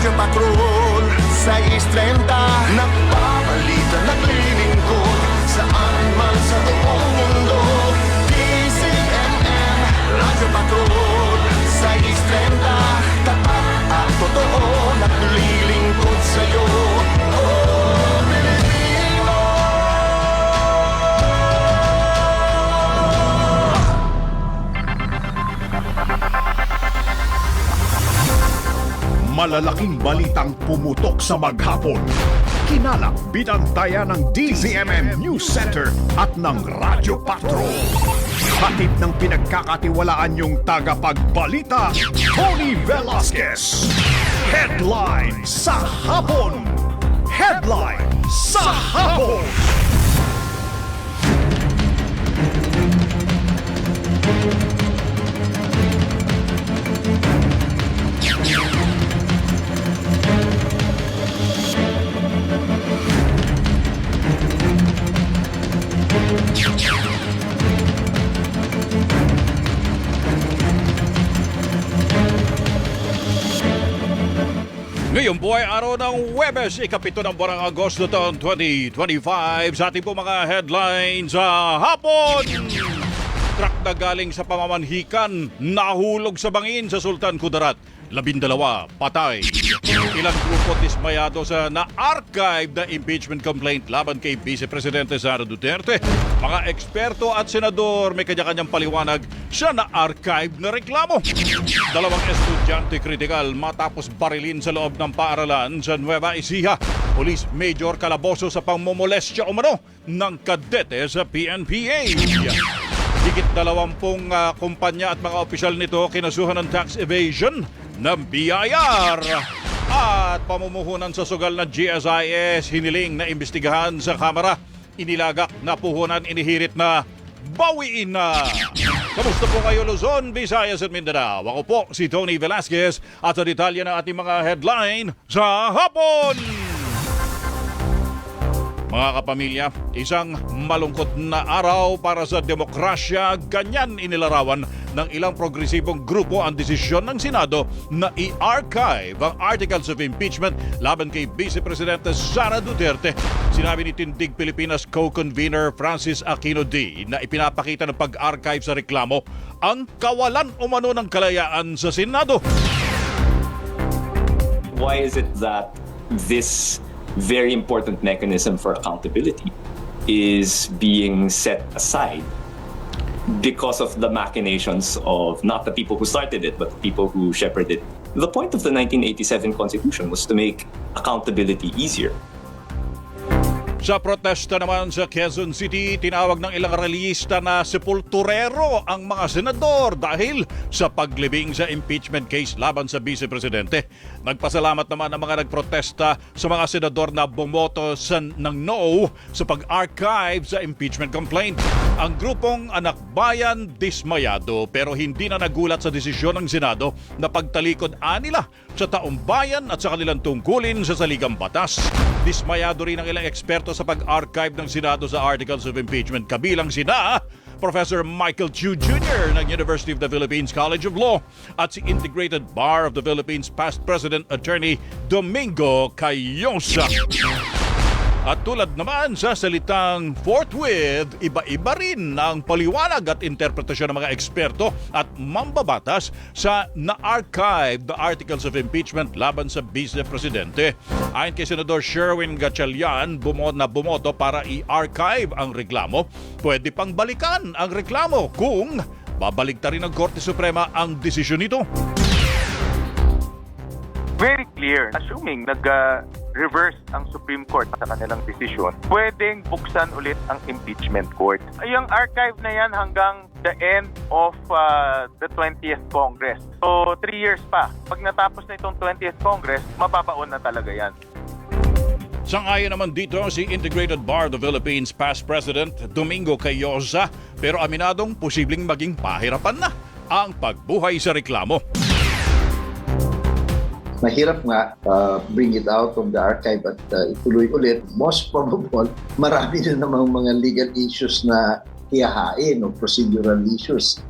Radyo Patrol 6:30, nagbabalita, naglilingkod saan man sa buong mundo. DZMM Radyo Patrol 6:30, tapat at totoo, naglilingkod sa'yo. Oh, Pilipino! Malalaking balitang pumutok sa maghapon. Kinalap, binantayan ng DZMM News Center at ng Radyo Patrol. Hatid ng pinagkakatiwalaan yung tagapagbalita, Tony Velasquez. Headline sa hapon. Headline sa hapon. Ngayon po ay araw ng Huwebes, ikapito ng buwan ng Agosto taon 2025. Sa ating po mga headlines sa hapon. Truck na galing sa pamamanhikan, nahulog sa bangin sa Sultan Kudarat. 12 patay. Ilang grupo dismayado sa na-archive na impeachment complaint laban kay Vice Presidente Sara Duterte. Mga eksperto at senador may kanya-kanyang paliwanag sa na-archive na reklamo. 2 estudyante kritikal matapos barilin sa loob ng paaralan sa Nueva Ecija. Police Major kalaboso sa pangmomolestya umano ng kadete sa PNPA. Higit 20 kumpanya at mga opisyal nito kinasuhan ng tax evasion ng BIR. At pamumuhunan sa sugal na GSIS, hiniling na imbestigahan sa Kamara. Inilagak na puhunan, inihirit na bawiin na. Kamusta po kayo Luzon, Visayas at Mindanao? Ako po si Tony Velasquez at sa detalye ng ating mga headline sa hapon. Mga kapamilya, isang malungkot na araw para sa demokrasya. Ganyan inilarawan ng ilang progresibong grupo ang desisyon ng Senado na i-archive ang Articles of Impeachment laban kay Vice Presidente Sara Duterte. Sinabi ni Tindig Pilipinas Co-Convener Francis Aquino D. na ipinapakita ng pag-archive sa reklamo ang kawalan umano ng kalayaan sa Senado. Why is it that this very important mechanism for accountability is being set aside because of the machinations of not the people who started it, but the people who shepherded it? The point of the 1987 Constitution was to make accountability easier. Sa protesta naman sa Quezon City, tinawag ng ilang reliyista na sepulturero ang mga senador dahil sa paglibing sa impeachment case laban sa Vice Presidente. Nagpasalamat naman ang mga nagprotesta sa mga senador na bumoto ng no sa pag-archive sa impeachment complaint. Ang grupong Anak Bayan dismayado pero hindi na nagulat sa desisyon ng Senado na pagtalikod nila sa taong bayan at sa kanilang tungkulin sa saligang batas. Dismayado rin ang ilang eksperto sa pag-archive ng Senado sa Articles of Impeachment, kabilang sina Professor Michael Chu Jr. ng University of the Philippines College of Law at si Integrated Bar of the Philippines past President Attorney Domingo Cayosa. At tulad naman sa salitang forthwith, iba-iba rin ang paliwanag at interpretasyon ng mga eksperto at mambabatas sa na-archive the Articles of Impeachment laban sa Vice Presidente. Ayon kay Senador Sherwin Gatchalian, bumoto para i-archive ang reklamo. Pwede pang balikan ang reklamo kung babaligtarin ng Korte Suprema ang desisyon nito. Very clear, assuming nag-reverse ang Supreme Court sa kanilang desisyon, pwedeng buksan ulit ang impeachment court. Yung archive na yan hanggang the end of the 20th Congress. So, 3 years pa. Pag natapos na itong 20th Congress, mababaon na talaga yan. Sang-ayon naman dito si Integrated Bar of the Philippines past President Domingo Cayosa, pero aminadong posibleng maging pahirapan na ang pagbuhay sa reklamo. Mahirap nga bring it out of the archive at ituloy ulit. Most probable, marami na namang mga legal issues na hihahain o procedural issues.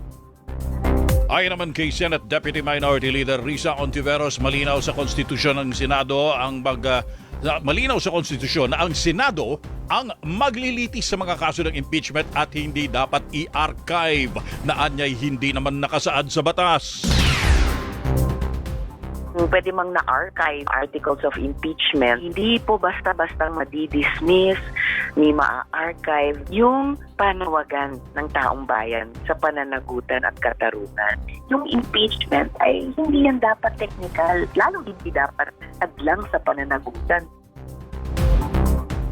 Ayon naman kay Senate Deputy Minority Leader Risa Ontiveros, malinaw sa konstitusyon ng Senado malinaw sa konstitusyon na ang Senado ang maglilitis sa mga kaso ng impeachment at hindi dapat i-archive na anyay hindi naman nakasaad sa batas. Pwede mang na-archive articles of impeachment. Hindi po basta-basta madi-dismiss ni ma-archive yung panawagan ng taong bayan sa pananagutan at katarungan. Yung impeachment ay hindi yan dapat technical, lalo hindi dapat adlang sa pananagutan.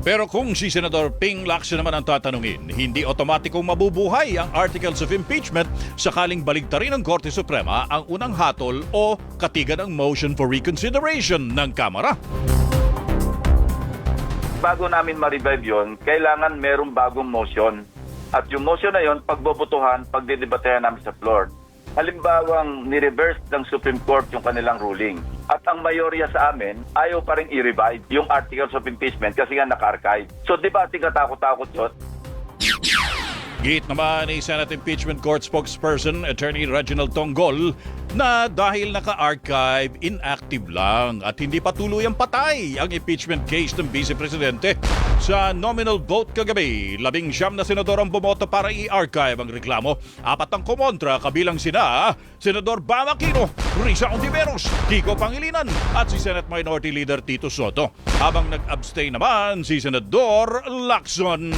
Pero kung si Senador Ping Lacson naman ang tatanungin, hindi otomatikong mabubuhay ang articles of impeachment sakaling baligtarin ng Korte Suprema ang unang hatol o katigan ng motion for reconsideration ng Kamara. Bago namin ma-revive yun, kailangan merong bagong motion. At yung motion na yun, pagbobotohan, pagdidebatehan namin sa floor. Halimbawang ni-reverse ng Supreme Court yung kanilang ruling. At ang mayorya sa amin, ayaw pa rin i-revive yung articles of impeachment kasi nga naka-archive. So di ba ating katakot-takot yun? Git naman ni Senate Impeachment Court spokesperson Attorney Reginald Tonggol na dahil naka-archive, inactive lang at hindi pa tuluyang patay ang impeachment case ng Vice Presidente. Sa nominal vote kagabi, 19 na senador ang bumoto para i-archive ang reklamo. 4 ang kumontra kabilang sina Senador Bam Aquino, Risa Ontiveros, Kiko Pangilinan at si Senate Minority Leader Tito Soto. Habang nag-abstain naman si Senador Lacson.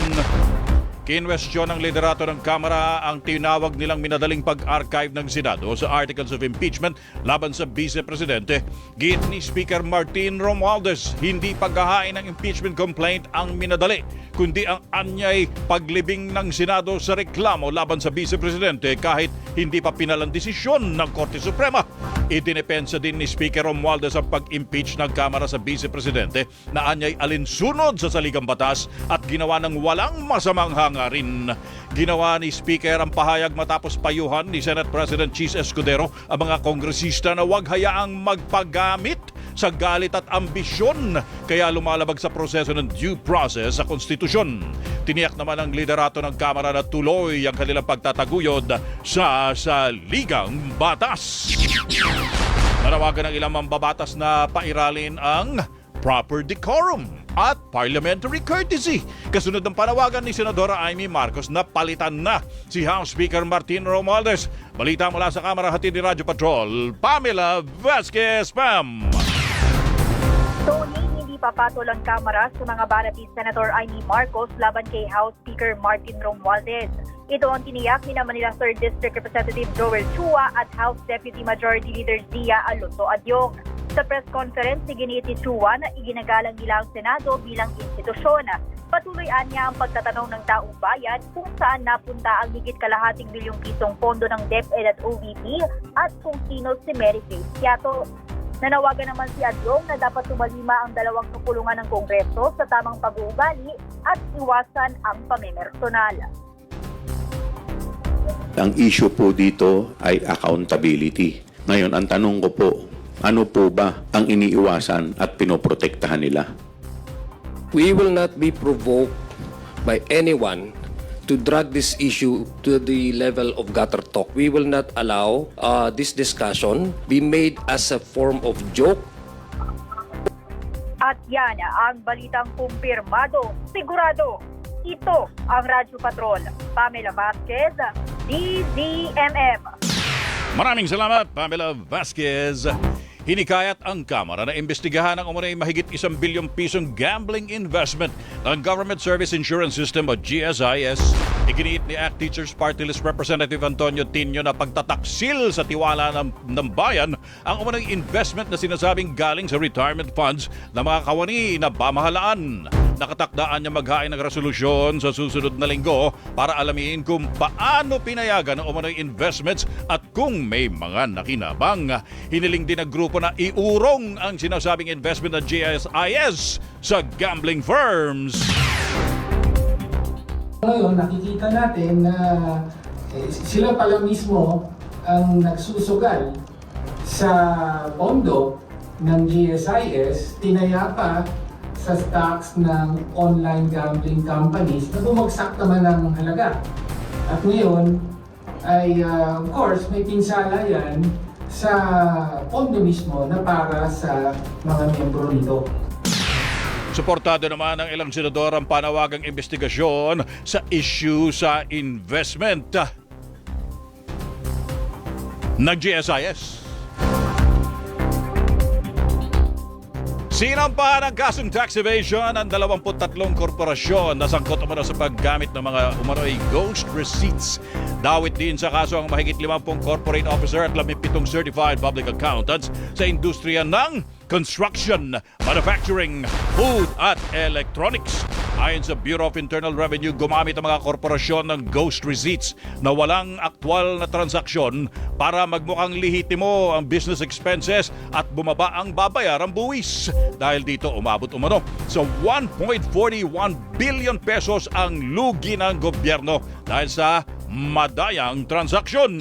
Kinwestiyon ng liderato ng Kamara ang tinawag nilang minadaling pag-archive ng Senado sa articles of impeachment laban sa Vice Presidente. Git ni Speaker Martin Romualdez, hindi paghahain ng impeachment complaint ang minadali, kundi ang anyay paglibing ng Senado sa reklamo laban sa Vice Presidente kahit hindi pa pinalang desisyon ng Korte Suprema. Idinepensa din ni Speaker Romualdez ang pag-impeach ng Kamara sa Vice Presidente na anyay alinsunod sa saligang batas at ginawa ng walang masamang hangarin. Ginawa ni Speaker ang pahayag matapos payuhan ni Senate President Chis Escudero ang mga kongresista na huwag hayaang magpagamit sa galit at ambisyon kaya lumalabag sa proseso ng due process sa konstitusyon. Tiniyak naman ang liderato ng Kamara na tuloy ang kanilang pagtataguyod sa saligang batas. Nanawagan ng ilang mambabatas na pairalin ang proper decorum at parliamentary courtesy. Kasunod ng panawagan ni Senadora Amy Marcos na palitan na si House Speaker Martin Romualdez. Balita mula sa Kamara, hatid ni Radyo Patrol, Pamela Vasquez, Pam. Tony, hindi papatol ang Kamara sa mga banat ni Senator Amy Marcos laban kay House Speaker Martin Romualdez. Ito ang tiniyak ni Manila 3rd District Representative Joel Chua at House Deputy Majority Leader Zia Alonso Adyong. Sa press conference, iginiit ni Chua na iginagalang nila ang Senado bilang institusyon. Patuloyan niya ang pagtatanong ng taong bayan kung saan napunta ang higit kalahating bilyong pisong pondo ng DepEd at OVP at kung sino si Mary Grace Quiato. Nanawagan naman si Adyong na dapat tumalima ang dalawang kapulungan ng Kongreso sa tamang pag-uugali at iwasan ang pamemersonal. Ang issue po dito ay accountability. Ngayon, ang tanong ko po, ano po ba ang iniiwasan at pinoprotektahan nila? We will not be provoked by anyone to drag this issue to the level of gutter talk. We will not allow this discussion be made as a form of joke. At yan ang balitang kumpirmado, sigurado. Ito ang Radyo Patrol. Pamela Vasquez, DZMM. Maraming salamat, Pamela Vasquez. Hinikayat ang Kamara na imbestigahan ang umunay mahigit 1 bilyong pisong gambling investment ng Government Service Insurance System o GSIS. Iginiit ni ACT Teachers Party List Representative Antonio Tinio na pagtataksil sa tiwala ng bayan ang umunay investment na sinasabing galing sa retirement funds ng mga kawani na pamahalaan. Nakatakdaan niya maghain ng resolusyon sa susunod na linggo para alamin kung paano pinayagan ang umunay investments at kung may mga nakinabang. Hiniling din ng grupo na iurong ang sinasabing investment ng GSIS sa gambling firms. Ngayon, nakikita natin na sila pala mismo ang nagsusugal sa pondo ng GSIS, tinayapa sa stocks ng online gambling companies na bumagsak naman ang halaga. At ngayon, ay of course may pinsala yan sa pondo mismo na para sa mga miyembro nito. Suportado naman ng ilang senador ang panawagang investigasyon sa issue sa investment ng GSIS. Sinampahan ng kasong tax evasion ang 23 korporasyon na sangkot umano sa paggamit ng mga umano'y ghost receipts. Dawit din sa kaso ang mahigit 50 corporate officer at 17 certified public accountants sa industriya ng construction, manufacturing, food at electronics. Ayon sa Bureau of Internal Revenue, gumamit ang mga korporasyon ng ghost receipts na walang aktwal na transaksyon para magmukhang lehitimo ang business expenses at bumaba ang babayarang buwis. Dahil dito umabot umano sa 1.41 billion pesos ang lugi ng gobyerno dahil sa madayang transaksyon.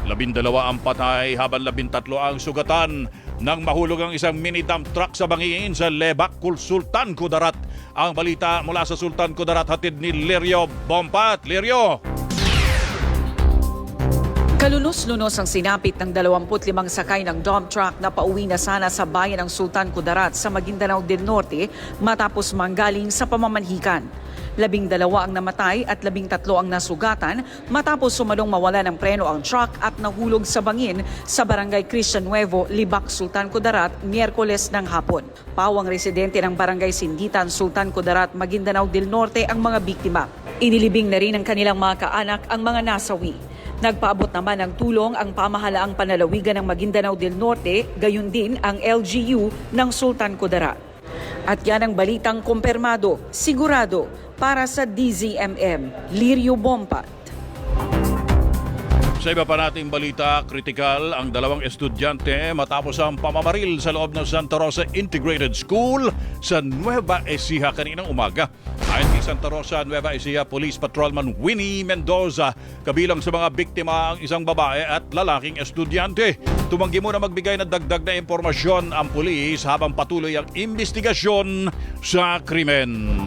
12 ang patay habang 13 ang sugatan nang mahulog ang isang mini dump truck sa bangin sa Lebak, Sultan Kudarat. Ang balita mula sa Sultan Kudarat hatid ni Lirio Bompat. Lirio! Kalunos-lunos ang sinapit ng 25 sakay ng dump truck na pauwi na sana sa bayan ng Sultan Kudarat sa Maguindanao del Norte matapos manggaling sa pamamanhikan. 12 ang namatay at 13 ang nasugatan matapos sumalong mawala ng preno ang truck at nahulog sa bangin sa barangay Cristian Nuevo, Libak, Sultan Kudarat, Miyerkules ng hapon. Pawang residente ng barangay Sinditan, Sultan Kudarat, Maguindanao del Norte ang mga biktima. Inilibing na rin ng kanilang mga kaanak ang mga nasawi. Nagpaabot naman ng tulong ang pamahalaang panlalawigan ng Maguindanao del Norte, gayon din ang LGU ng Sultan Kudarat. At yan ang balitang kumpirmado, sigurado, para sa DZMM, Lirio Bompat. Sa iba pa nating balita, kritikal ang 2 estudyante matapos ang pamamaril sa loob ng Santa Rosa Integrated School sa Nueva Ecija kaninang umaga. Ayon kay Santa Rosa, Nueva Ecija Police Patrolman Winnie Mendoza, kabilang sa mga biktima ang isang babae at lalaking estudyante. Tumanggi muna magbigay ng dagdag na impormasyon ang pulis habang patuloy ang investigasyon sa krimen.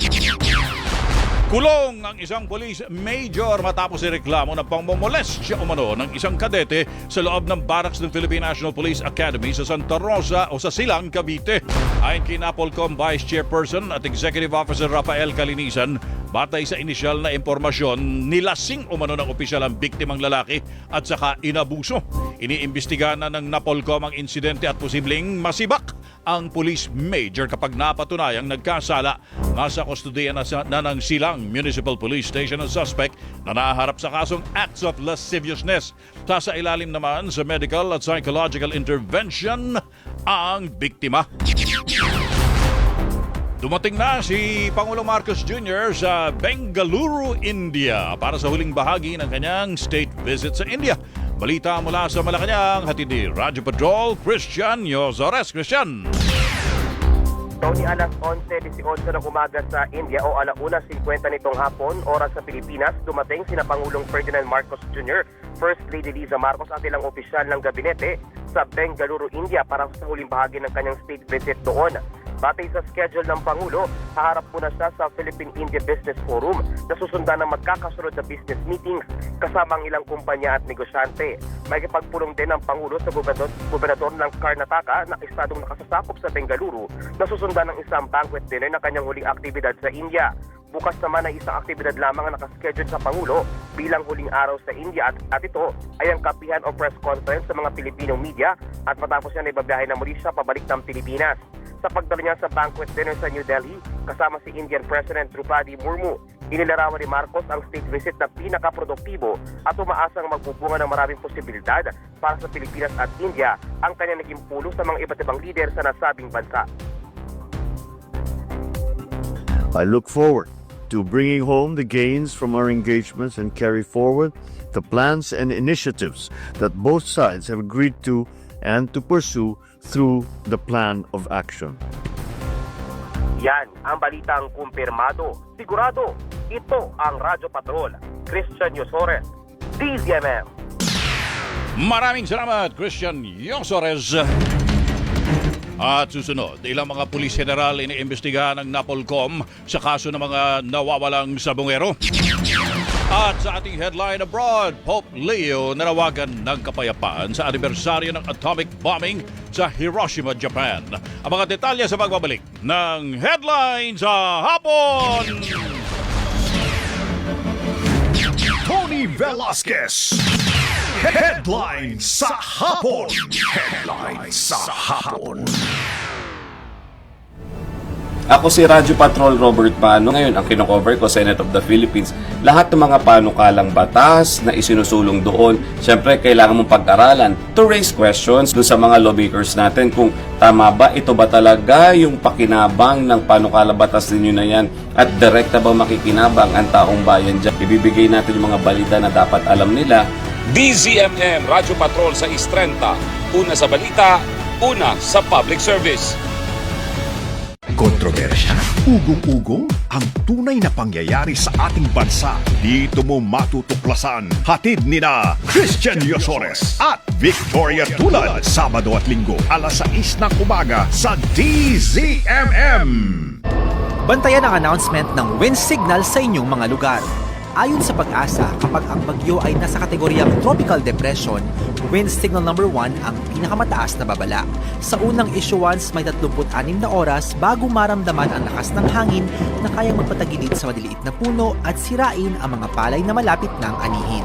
Kulong ang isang police major matapos ireklamo ng pangmomolestya umano ng isang kadete sa loob ng barracks ng Philippine National Police Academy sa Santa Rosa o sa Silang, Cavite. Ayon kay Napolcom Vice Chairperson at Executive Officer Rafael Calinisan, batay sa inisyal na impormasyon, nilasing umano ng opisyal ang biktimang lalaki at saka inabuso. Iniimbestigahan na ng Napolcom ang insidente at posibleng masibak ang police major kapag napatunayang nagkasala. Nasa kustudiya na ng Silang Municipal Police Station ang suspect na naharap sa kasong acts of lasciviousness. Sa ilalim naman sa medical at psychological intervention ang biktima. Dumating na si Pangulong Marcos Jr. sa Bengaluru, India para sa huling bahagi ng kanyang state visit sa India. Balita mula sa Malacanang, hatid ni Radyo Patrol, Christian Yosores. Christian! Tony, alas 11:18 ng umaga sa India o 1:50 nitong hapon, oras sa Pilipinas, dumating sina Pangulong Ferdinand Marcos Jr., First Lady Liza Marcos at ilang opisyal ng gabinete sa Bengaluru, India para sa huling bahagi ng kanyang state visit doon. Batay sa schedule ng Pangulo, haharap muna siya sa Philippine-India Business Forum na susundan ng magkakasunod na business meetings kasama ang ilang kumpanya at negosyante. May kipagpulong din ang Pangulo sa gobernador ng Karnataka na estadong nakasasakop sa Bengaluru na susundan ng isang banquet dinner na kanyang huling aktibidad sa India. Bukas naman ay isang aktibidad lamang ang nakaschedule sa Pangulo bilang huling araw sa India at ito ay ang kapihan o press conference sa mga Pilipinong media at matapos yan ay babiyahe na muli siya pabalik ng Pilipinas. Sa pagdala niya sa banquet dinner sa New Delhi kasama si Indian President Draupadi Murmu, inilarawan ni Marcos ang state visit na pinakaproduktibo at umaasang magbubunga ng maraming posibilidad para sa Pilipinas at India ang kanyang naging pulong sa mga iba't ibang leader sa nasabing bansa. I look forward to bringing home the gains from our engagements and carry forward the plans and initiatives that both sides have agreed to and to pursue through the plan of action. Yan ang balitang kumpirmado. Sigurado, ito ang Radyo Patrol. Christian Yosores, DZMM. Maraming salamat, Christian Yosores. At susunod, ilang mga pulis general iniimbestigahan ng Napolcom sa kaso ng mga nawawalang sabongero. At sa ating headline abroad, Pope Leo nanawagan ng kapayapaan sa anibersaryo ng atomic bombing sa Hiroshima, Japan. Ang mga detalye sa pagbabalik ng headline sa hapon. Tony Velasquez. Headline sa hapon. Headline sa hapon. Ako si Radyo Patrol Robert Pano. Ngayon, ang kinocover ko, Senate of the Philippines. Lahat ng mga panukalang batas na isinusulong doon, syempre kailangan mong pag-aralan to raise questions doon sa mga lawmakers natin kung tama ba, ito ba talaga yung pakinabang ng panukalang batas ninyo na yan at direkta ba makikinabang ang taong bayan dyan. Ibibigay natin yung mga balita na dapat alam nila. DZMM Radyo Patrol sa Istrenta. Una sa balita, una sa public service. Kontrobersya, ugong-ugong, ang tunay na pangyayari sa ating bansa. Dito mo matutuklasan. Hatid ni na Christian Yosores at Victoria Tulad. Sabado at Linggo, alas 6 ng umaga sa DZMM. Bantayan ang announcement ng wind signal sa inyong mga lugar. Ayon sa Pag-asa, kapag ang bagyo ay nasa kategoryang tropical depression, wind signal number 1 ang pinakamataas na babala. Sa unang issuance, may 36 na oras bago maramdaman ang lakas ng hangin na kayang magpatagilid sa maliliit na puno at sirain ang mga palay na malapit ng anihin.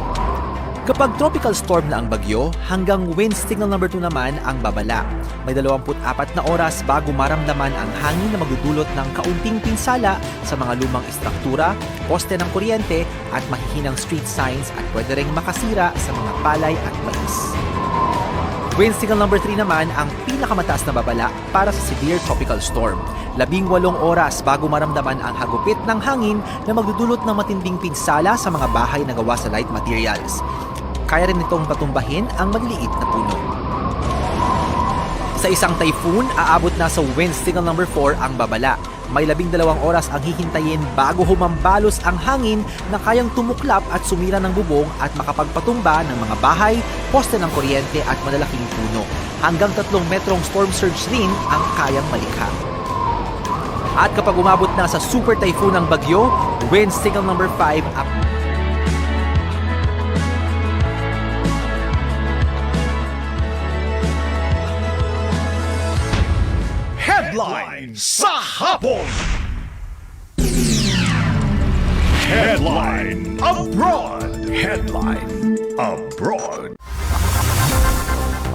Kapag tropical storm na ang bagyo, hanggang wind signal number 2 naman ang babala. May 24 na oras bago maramdaman ang hangin na magdudulot ng kaunting pinsala sa mga lumang istruktura, poste ng kuryente at mahihinang street signs at pwede ring makasira sa mga palay at mais. Wind signal number 3 naman ang pinakamataas na babala para sa severe tropical storm. 18 oras bago maramdaman ang hagupit ng hangin na magdudulot ng matinding pinsala sa mga bahay na gawa sa light materials. Kaya rin itong patumbahin ang maliliit na puno. Sa isang typhoon, aabot na sa wind signal number 4 ang babala. May 12 oras ang hihintayin bago humambalos ang hangin na kayang tumuklap at sumira ng bubong at makapagpatumba ng mga bahay, poste ng kuryente at malalaking puno. Hanggang 3 metrong storm surge rin ang kayang malikha. At kapag umabot na sa super typhoon ang bagyo, wind signal number 5 up. Headline sa hapon. Headline abroad. Headline abroad.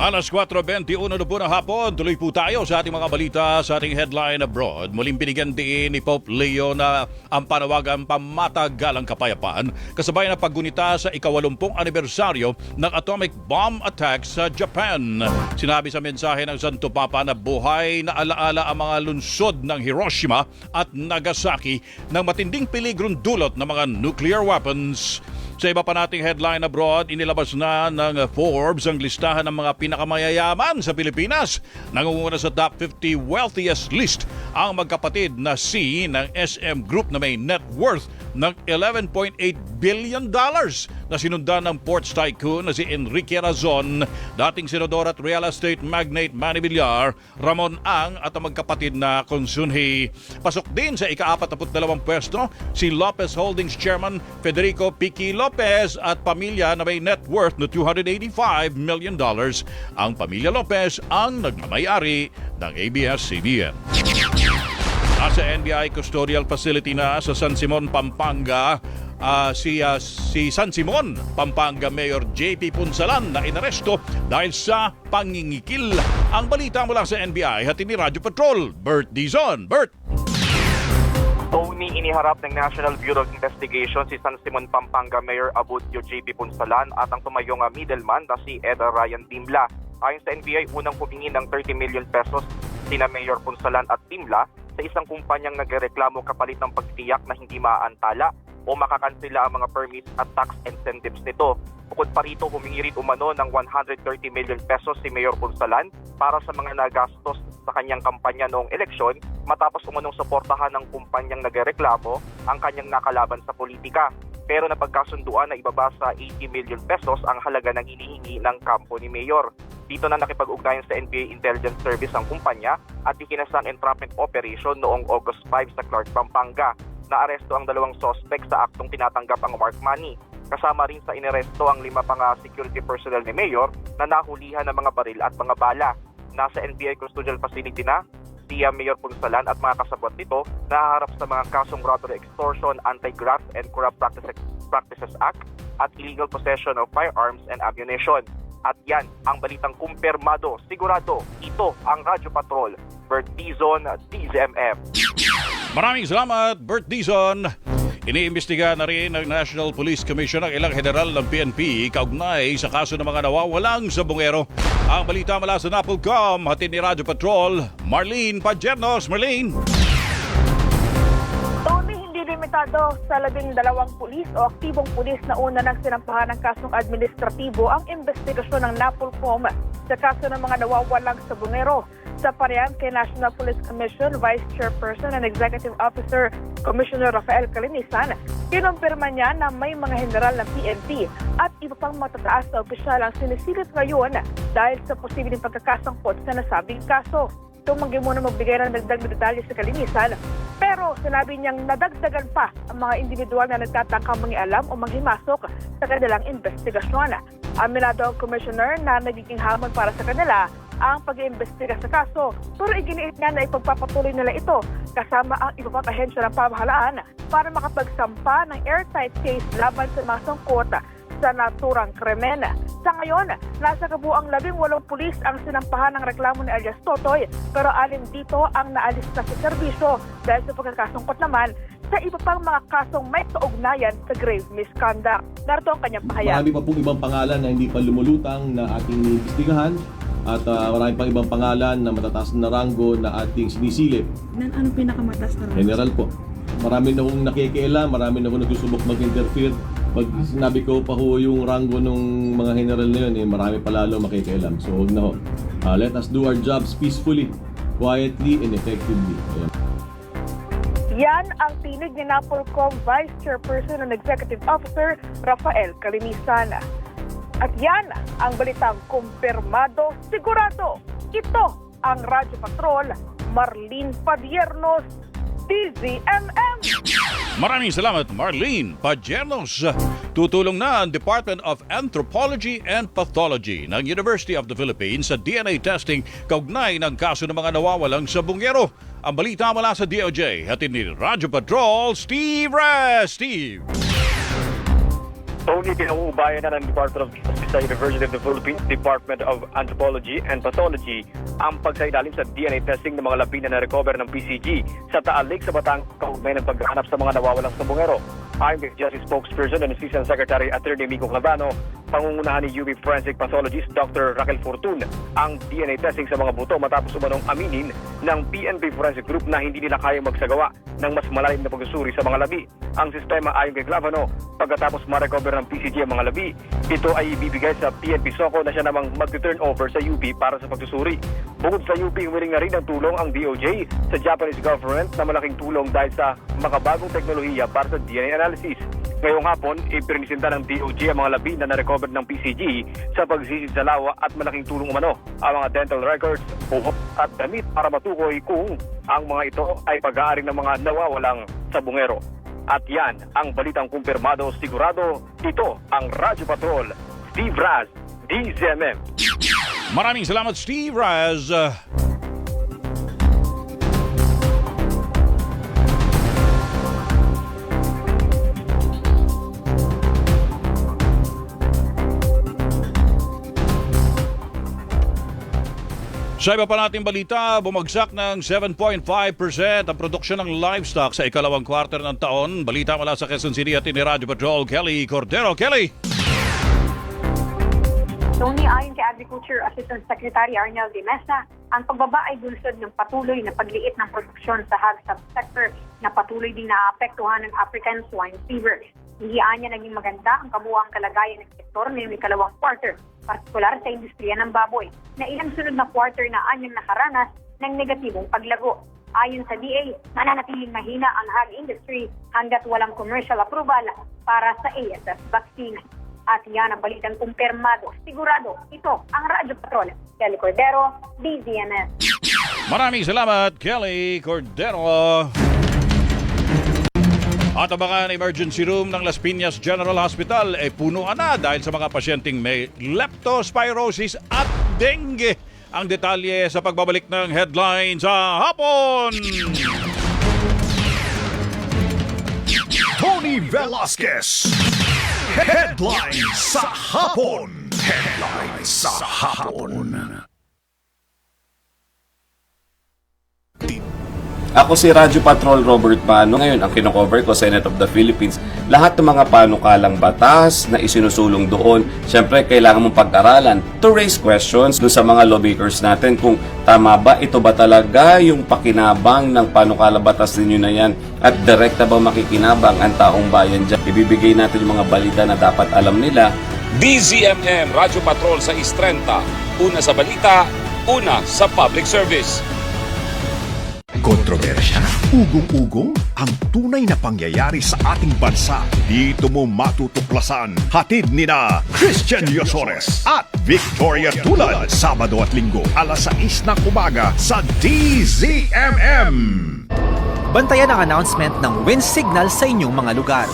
Alas 4:21 na po ng hapon, tuloy po tayo sa ating mga balita sa ating headline abroad. Muling binigyan din ni Pope Leo na ang panawagan pamatagalang kapayapaan kasabay ng paggunita sa ika-80 anibersaryo ng atomic bomb attack sa Japan. Sinabi sa mensahe ng Santo Papa na buhay na alaala ang mga lungsod ng Hiroshima at Nagasaki ng matinding peligrong dulot ng mga nuclear weapons. Sa iba pa nating headline abroad, inilabas na ng Forbes ang listahan ng mga pinakamayayaman sa Pilipinas. Nangunguna sa top 50 wealthiest list ang magkapatid na C ng SM Group na may net worth ng $11.8 billion na sinundan ng ports tycoon na si Enrique Razon, dating senador at real estate magnate Manny Villar, Ramon Ang at ang magkapatid na Consunji. Pasok din sa ika-42 pwesto si Lopez Holdings Chairman Federico Piqui Lopez at pamilya na may net worth na $285 million. Ang pamilya Lopez ang nagmamayari ng ABS-CBN. Nasa NBI Custodial Facility na sa San Simon, Pampanga, si San Simon, Pampanga Mayor JP Punsalan na inaresto dahil sa pangingikil. Ang balita mula sa NBI, hatid ni Radyo Patrol, Bert Dizon. Bert! Tony, iniharap ng National Bureau of Investigation si San Simon, Pampanga Mayor Abudio JP Punsalan at ang tumayong middleman na si Ed Ryan Timla. Ayon sa NBI, unang humingi ng 30 million pesos sina Mayor Punsalan at Timla sa isang kumpanyang nagreklamo kapalit ng pagtiyak na hindi maaantala o makakansela ang mga permits at tax incentives nito. Bukod pa rito, humingi rin umano ng 130 million pesos si Mayor Punsalan para sa mga nagastos sa kanyang kampanya noong eleksyon matapos umanong suportahan ng kumpanyang nagreklamo ang kanyang nakalaban sa politika. Pero napagkasunduan na ibaba sa 80 million pesos ang halaga ng hinihingi ng kampo ni Mayor. Dito na nakipag-ugnayan sa NBI Intelligence Service ang kumpanya at ikinasang entrapment operation noong August 5 sa Clark, Pampanga. naaresto ang 2 suspect sa aktong tinatanggap ang mark money. Kasama rin sa inaresto ang 5 pang security personnel ni Mayor na nahulihan ng mga baril at mga bala. Nasa NBI custodial facility na si Mayor Punsalan at mga kasabwat nito nahaharap sa mga kasong robbery, extortion, anti-graft and corrupt practices act at illegal possession of firearms and ammunition. At yan ang balitang kumpirmado, sigurado, ito ang Radyo Patrol, Bert Dizon, DZMM. Maraming salamat, Bert Dizon. Iniimbestiga na rin ng National Police Commission ang ilang general ng PNP kaugnay sa kaso ng mga nawawalang sabongero. Ang balita mula sa NAPOLCOM, hatid ni Radyo Patrol, Marlene Pajernos. Marlene! Limitado sa 12 pulis o aktibong pulis na una ng sinampahan ng kasong administratibo ang investigasyon ng NAPOLCOM sa kaso ng mga nawawalang sabongero. Sa parehang kay National Police Commission Vice Chairperson and Executive Officer Commissioner Rafael Calinisan, kinumpirma niya na may mga general ng PNP at iba pang matataas na opisyal ang sinisilip ngayon dahil sa posibleng pagkakasangkot sa nasabing kaso. Tumanggi muna magbigay ng dagdag na detalye sa Kalinisan, pero sinabi niyang nadagdagan pa ang mga individual na nagtatangkang mangialam o manghimasok sa kanilang investigasyon. Aminado ang commissioner na nagiging hamon para sa kanila ang pag-iimbestiga sa kaso, pero iginiit niya na ipagpapatuloy nila ito kasama ang iba pang ahensya ng pamahalaan para makapagsampa ng airtight case laban sa mga sangkot sa naturang krimen. Sa ngayon, nasa kabuang 18 pulis ang sinampahan ng reklamo ni alias Totoy, pero alin dito ang naalis na sa serbisyo dahil sa pagkakasangkot naman sa iba pang mga kasong may kaugnayan sa grave misconduct. Narito ang kanyang pahayag. Marami pa pong ibang pangalan na hindi pa lumulutang na ating iimbestigahan at marami pang ibang pangalan na matataas na ranggo na ating sinisilip. Anong pinakamataas na ranggo? General po. Marami na akong nakikialam, marami na akong nagsusubok mag-interfere. Pag sinabi ko pa ho yung ranggo ng mga general na yun, marami pa lalo makikialam. So huwag na ho. Let us do our jobs peacefully, quietly, and effectively. Ayan. Yan ang tinig ni NAPOLCOM Vice Chairperson and Executive Officer Rafael Calinisan. At yan ang balitang kumpirmado, sigurado. Ito ang Radyo Patrol, Marlene Pajernos, DZMM. Maraming salamat, Marlene Pajernos. Tutulong na ang Department of Anthropology and Pathology ng University of the Philippines sa DNA testing kaugnay ng kaso ng mga nawawalang sabongero. Ang balita mula sa DOJ, hatid ni Radyo Patrol, Steve Rez. Steve! Tony, pinauubayan na ng Department of Justice sa University of the Philippines, Department of Anthropology and Pathology ang pagsailalim sa DNA testing ng mga labi na na-recover ng PCG sa Taal Lake sa Batangas kaugnay ng paghahanap sa mga nawawalang sabongero. Ayon kay Justice Spokesperson and Assistant Secretary Attorney Mico Clavano, pangungunahan ni UP Forensic Pathologist Dr. Raquel Fortun ang DNA testing sa mga buto matapos umanong aminin ng PNP Forensic Group na hindi nila kayang magsagawa ng mas malalim na pagsusuri sa mga labi. Ang sistema ayon kay Clavano, pagkatapos ma-recover ng PCG ang mga labi, ito ay ibibigay sa PNP SOCO na siya namang mag-turn over sa UP para sa pagsusuri. Bukod sa UP, humiling na rin ng tulong ang DOJ sa Japanese government na malaking tulong dahil sa makabagong teknolohiya para sa DNA analysis. Ngayong hapon, ipinisinta ng DOJ ang mga labi na na-recover ng PCG sa pagsisid sa lawa at malaking tulong umano ang mga dental records, buhok at damit para matukoy kung ang mga ito ay pag-aari ng mga nawawalang sabongero. At yan ang balitang kumpirmado, sigurado. Ito ang Radyo Patrol, Steve Raz, DZMM. Maraming salamat, Steve Raz. Sa iba pa nating balita, bumagsak ng 7.5% ang produksyon ng livestock sa ikalawang quarter ng taon. Balita mula sa Quezon City at ni Radyo Patrol, Kelly Cordero. Kelly! Tony, ayon kay Agriculture Assistant Secretary Arnel de Mesa, ang pagbaba ay dulsod ng patuloy na pagliit ng produksyon sa hog subsector na patuloy din naapektuhan ng African swine fever. Hindi anya naging maganda ang kabuuang kalagayan ng sektor ngayong ikalawang quarter, partikular sa industriya ng baboy, na ilang sunod na quarter na anyang nakaranas ng negatibong paglago. Ayon sa DA, mananatiling mahina ang hog industry hanggat walang commercial approval para sa ASF vaccine. At yan ang balitang kumpirmado, sigurado. Ito ang Radyo Patrol. Kelly Cordero, DZMS. Maraming salamat, Kelly Cordero. At ang mga emergency room ng Las Piñas General Hospital ay punuan na dahil sa mga pasyenteng may leptospirosis at dengue. Ang detalye sa pagbabalik ng headline sa hapon. Tony Velasquez. Headline sa hapon. Headline sa hapon. Ako si Radyo Patrol Robert Pano. Ngayon, ang kinocover ko, Senate of the Philippines. Lahat ng mga panukalang batas na isinusulong doon, syempre, kailangan mong pag-aralan to raise questions doon sa mga lawmakers natin kung tama ba, ito ba talaga yung pakinabang ng panukalang batas ninyo na yan at direkta ba makikinabang ang taong bayan dyan. Ibibigay natin yung mga balita na dapat alam nila. DZMM Radyo Patrol sa Istrenta. Una sa balita, una sa public service. Kontrobersya, ugong-ugong, ang tunay na pangyayari sa ating bansa. Dito mo matutuklasan. Hatid ni na Christian Yosores at Victoria Tulad. Sabado at Linggo, alas 6 ng umaga sa DZMM. Bantayan ang announcement ng wind signal sa inyong mga lugar.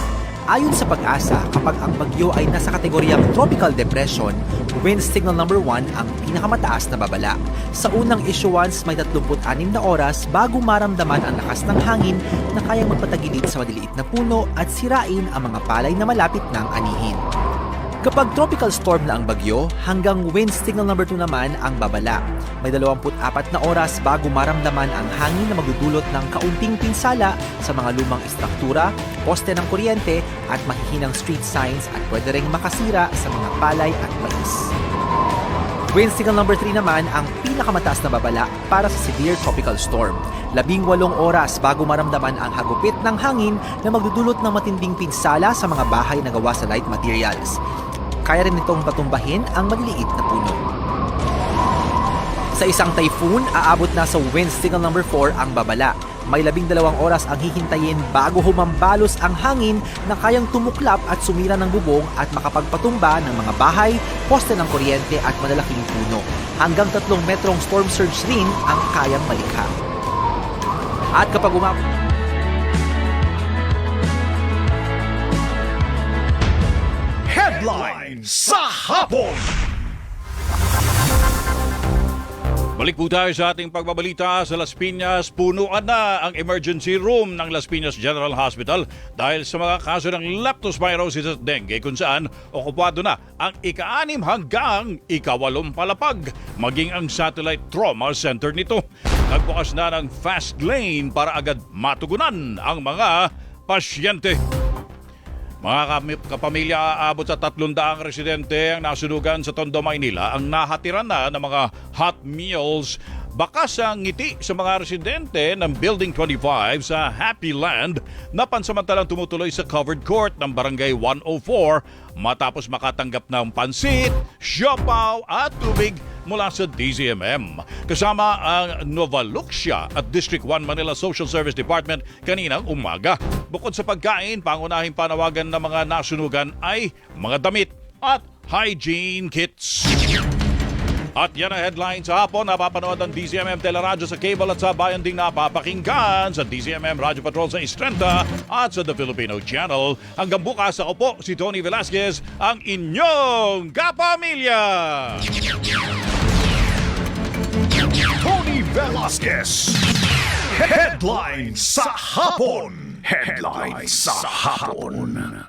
Ayon sa Pag-asa, kapag ang bagyo ay nasa kategoryang tropical depression, wind signal number 1 ang pinakamataas na babala. Sa unang issuance, may 36 na oras bago maramdaman ang lakas ng hangin na kayang magpatagilid sa maliliit na puno at sirain ang mga palay na malapit ng anihin. Kapag tropical storm na ang bagyo, hanggang wind signal number 2 naman ang babala. May 24 na oras bago maramdaman ang hangin na magdudulot ng kaunting pinsala sa mga lumang istruktura, poste ng kuryente at mahihinang street signs at pwede ring makasira sa mga palay at mais. Wind signal number 3 naman ang pinakamataas na babala para sa severe tropical storm. 18 oras bago maramdaman ang hagupit ng hangin na magdudulot ng matinding pinsala sa mga bahay na gawa sa light materials. Kaya rin itong patumbahin ang maliliit na puno. Sa isang typhoon, aabot na sa wind signal number 4 ang babala. May 12 oras ang hihintayin bago humambalos ang hangin na kayang tumuklap at sumira ng bubong at makapagpatumba ng mga bahay, poste ng kuryente at malalaking puno. Hanggang 3 metrong storm surge rin ang kayang malikha. At kapag Headline sa hapon. Balik po tayo sa ating pagbabalita sa Las Piñas. Punuan na ang emergency room ng Las Piñas General Hospital dahil sa mga kaso ng leptospirosis at dengue kung saan okupado na ang ika-6 hanggang ika-8 palapag, maging ang satellite trauma center nito. Nagbukas na ng fast lane para agad matugunan ang mga pasyente. Mga kapamilya, aabot sa 300 residente ang nasunugan sa Tondo, Maynila ang nahatiran na ng mga hot meals. Bakas ang ngiti sa mga residente ng Building 25 sa Happy Land na pansamantalang tumutuloy sa covered court ng Barangay 104 matapos makatanggap ng pansit, siopaw at tubig mula sa DZMM. Kasama ang Nova Lucia at District 1 Manila Social Service Department kaninang umaga. Bukod sa pagkain, pangunahing panawagan ng mga nasunugan ay mga damit at hygiene kits. At yan ang headline sa hapon. Napapanood ang DZMM Teleradyo sa cable at sa bayan ding napapakinggan sa DZMM Radyo Patrol sa Istrenta at sa The Filipino Channel. Hanggang bukas, ako po si Tony Velasquez, ang inyong kapamilya! Tony Velasquez. Headline sa hapon. Headline sa hapon.